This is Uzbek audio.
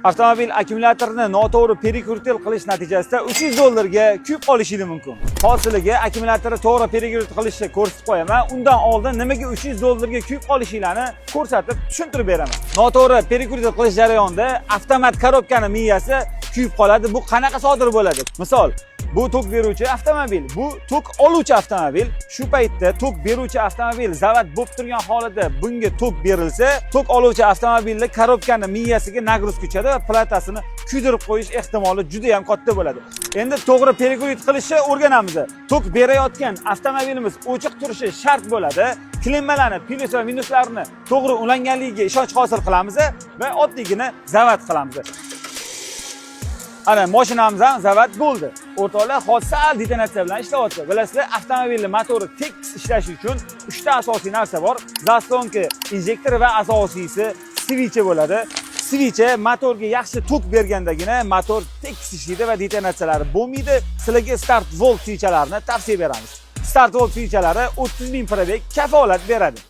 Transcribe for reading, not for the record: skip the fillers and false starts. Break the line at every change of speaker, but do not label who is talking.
Avtomobil akkumulyatorini noto'g'ri perikrutil qilish natijasida 300 dollarga kuyib qolishingiz mumkin. Hozirga akkumulyatorni to'g'ri perikrutil qilishni ko'rsatib qo'yaman. Undan oldin nimaga 300 dollarga kuyib qolishingizni ko'rsatib tushuntirib beraman. Noto'g'ri perikrutil qilish jarayonida avtomat korobkaning miyasi kuyib qoladi. Bu qanaqa sodir bo'ladi? Misol, bu tok beruvchi avtomobil, bu tok oluvchi avtomobil. Shu paytda tok beruvchi avtomobil zavod bo'lib turgan holida bunga tok berilsa, tok oluvchi avtomobilning korobkaning miyasiga nagruz kuchadi va platasini kuydirib qo'yish ehtimoli juda ham katta bo'ladi. Endi to'g'ri perikrutil qilishni o'rganamiz. Tok berayotgan avtomobilimiz ochiq turishi shart bo'ladi. Klimmalarni, plyus va minuslarini to'g'ri ulanganligiga ishonch hosil qilamiz va oddiygina zavod qilamiz. Ana mashinamiz ham zavod bo'ldi. O'rtoqlar, hozir sal detonatsiya bilan ishlayapti. Bilasizlar, avtomobilning motori tekis ishlashi uchun 3 ta asosiy narsa bor. Zaslonka, injektor va asosiysi svichi bo'ladi. Svichi motorga yaxshi tok bergandagina motor tekis ishlaydi va detonatsiyalari bo'lmaydi. Sizlarga start volt svichalarini tavsiya beramiz. Start volt svichalari 30 ming probeg kafolat beradi.